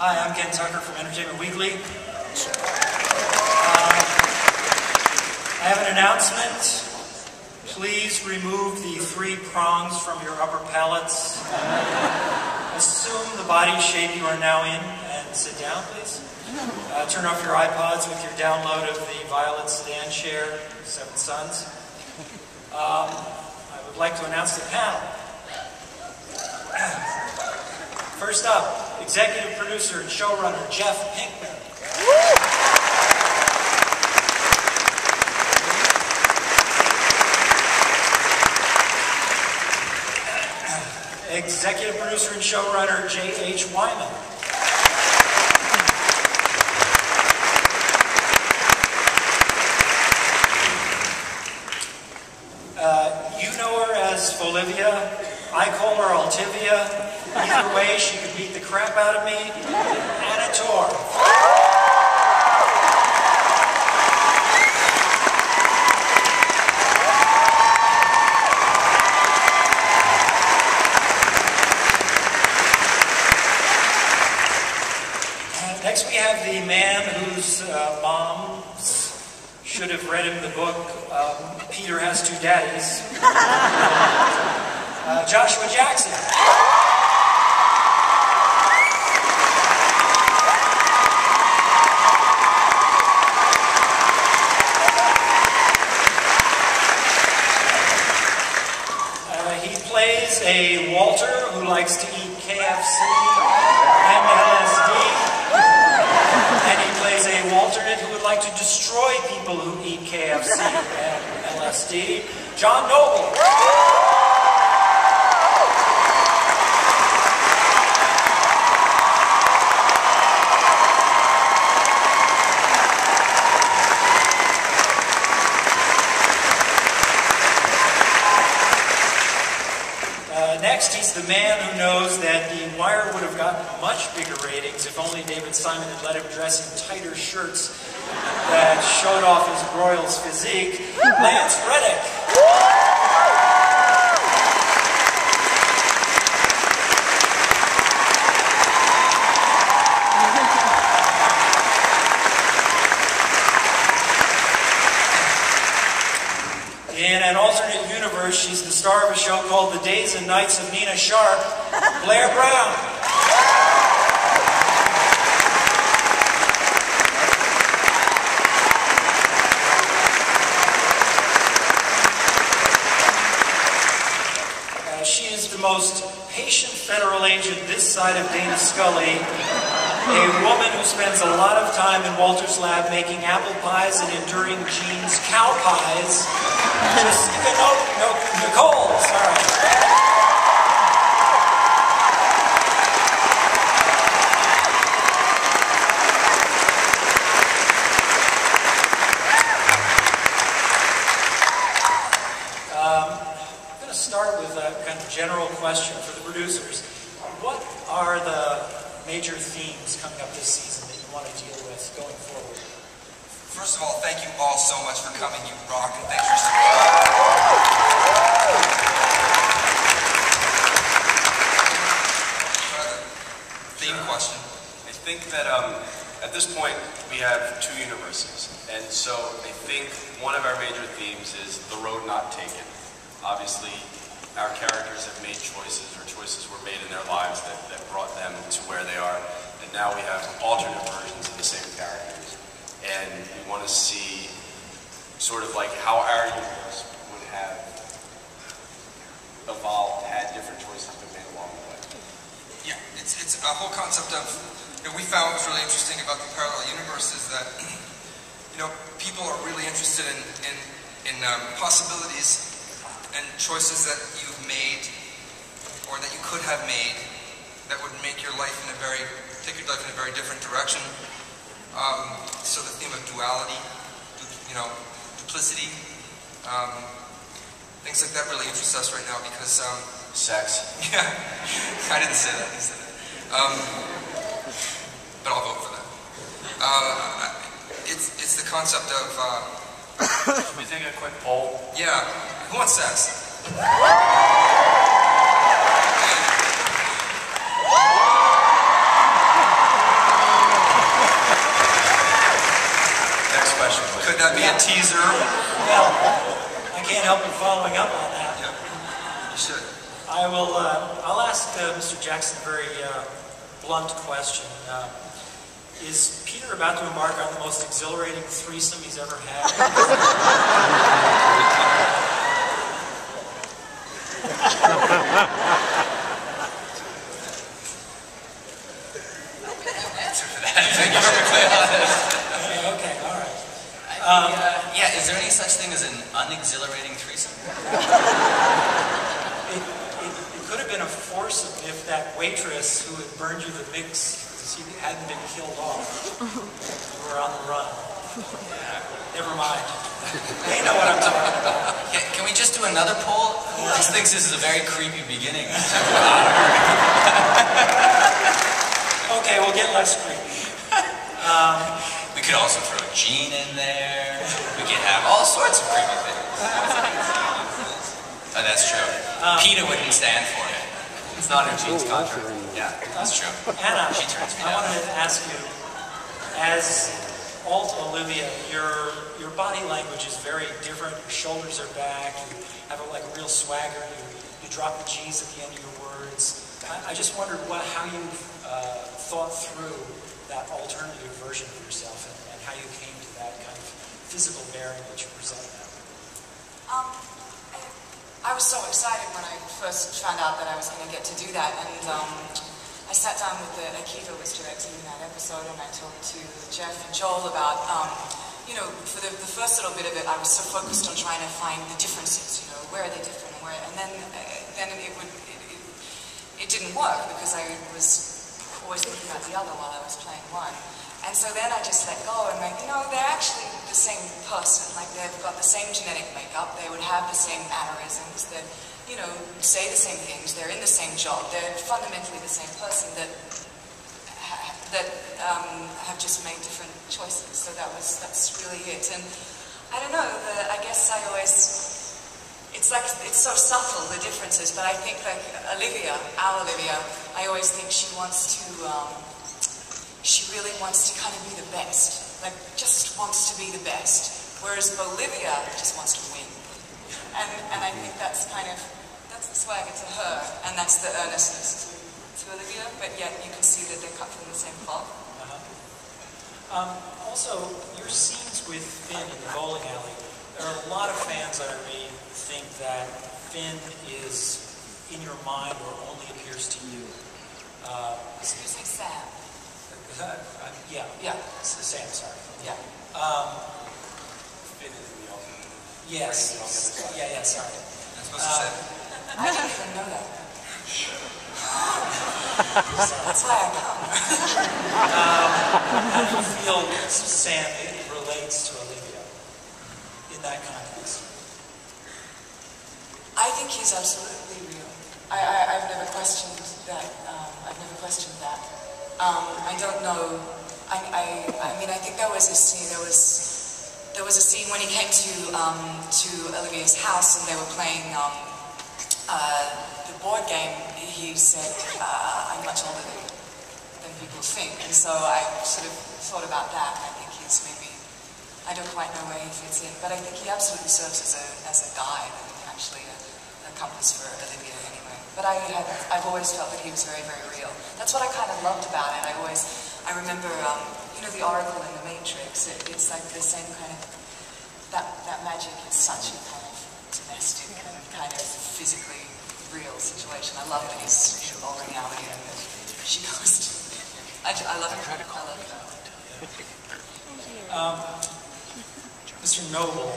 Hi, I'm Ken Tucker from Entertainment Weekly. I have an announcement. Please remove the 3 prongs from your upper palates. Assume the body shape you are now in and sit down, please. Turn off your iPods with your download of the Violet Stand Chair, Seven Sons. I would like to announce the panel. First up, executive producer and showrunner Jeff Pinkman. Executive producer and showrunner J.H. Wyman. You know her as Folivia. I call her Altivia. Either way, she could beat the crap out of me. Anna Tor. Next we have the man whose moms should have read him the book, Peter Has Two Daddies. Joshua Jackson. He plays a Walter who likes to eat KFC and LSD. And he plays a Walternate who would like to destroy people who eat KFC and LSD. John Noble. Next, he's the man who knows that The Wire would have gotten much bigger ratings if only David Simon had let him dress in tighter shirts that showed off his Broyles physique. Lance Reddick. In an alternate universe, she's the star of a show called The Days and Nights of Nina Sharp, Blair Brown. She is the most patient federal agent this side of Dana Scully, a woman who spends a lot of time in Walter's lab making apple pies and enduring Jean's cow pies. Just, no, Nicole, sorry. I'm going to start with a kind of general question for the producers. What are the major themes coming up this season that you want to deal with going forward? First of all, thank you all so much for coming. You rock, and thanks for support. Theme question. I think that at this point we have 2 universes, and so I think one of our major themes is the road not taken. Obviously, our characters have made choices, or choices were made in their lives that brought them to where they are, and now we have alternate versions of the same characters. And we want to see sort of like how our universe would have evolved had different choices been made along the way. Yeah, it's a whole concept of, we found what was really interesting about the parallel universe is that, people are really interested in possibilities and choices that you've made or that you could have made that would make your life take your life in a very different direction. So the theme of duality, duplicity, things like that really interest us right now because... Sex. Yeah, I didn't say that, but I'll vote for that. It's the concept of... Should we take a quick poll? Yeah, who wants sex? that be a teaser? Well, I can't help but following up on that. Yeah, you should. I'll ask Mr. Jackson a very blunt question. Is Peter about to embark on the most exhilarating threesome he's ever had? Answer for that. To be perfectly honest. Okay, all right. Yeah, is there any such thing as an unexhilarating threesome? It could have been a foursome if that waitress who had burned you the mix hadn't been killed off. You were on the run. Never mind. They know what I'm talking about. Can we just do another poll? This thinks this is a very creepy beginning. Okay, we'll get less creepy. We could also throw Gene in there. We could have all sorts of creepy things. Oh, that's true. PETA wouldn't stand for it. It's not in Gene's contract. Yeah, that's true. Anna, She turns me I down. wanted to ask you, as alt Olivia, your body language is very different. Your shoulders are back. You have a real swagger. You drop the G's at the end of your words. I just wondered how you thought through that alternative version of yourself and how you came to that kind of physical bearing that you present now. I was so excited when I first found out that I was going to get to do that, and I sat down with Akiva was directing that episode, and I talked to Jeff and Joel about, for the first little bit of it, I was so focused on trying to find the differences, where are they different, and then it didn't work because I was always thinking about the other while I was playing one. And so then I just let go and they're actually the same person. They've got the same genetic makeup. They would have the same mannerisms. That say the same things. They're in the same job. They're fundamentally the same person that have just made different choices. So that's really it. And I don't know. I guess I always. It's so subtle, the differences. But I think Olivia, our Olivia, I always think she wants to. She really wants to kind of be the best, just wants to be the best. Whereas Bolivia just wants to win. And I think that's the swagger to her, and that's the earnestness to Olivia, but yet you can see that they're cut from the same cloth. Also, your scenes with Finn in the bowling alley, there are a lot of fans I read think that Finn is in your mind or only appears to you. So you say Sam. Yeah. Sam, sorry. Yeah. Yes. Yeah, sorry. I'm supposed to say. I didn't even know that. That's why I come. How do you feel Sam relates to Olivia in that context? I think he's absolutely real. I've never questioned that. I don't know. I mean, I think there was a scene. There was a scene when he came to Olivia's house and they were playing the board game. He said, "I'm much older than people think," and so I sort of thought about that. I think he's maybe. I don't quite know where he fits in, but I think he absolutely serves as a guide and actually a compass for Olivia anyway. But I've always felt that he was very, very real. That's what I kind of loved about it. I remember, the Oracle in the Matrix. It's like the same kind of, that magic is such a kind of domestic and kind of physically real situation. I love that he's in a bowling alley and she goes to, I love it. I love it. Mr. Noble,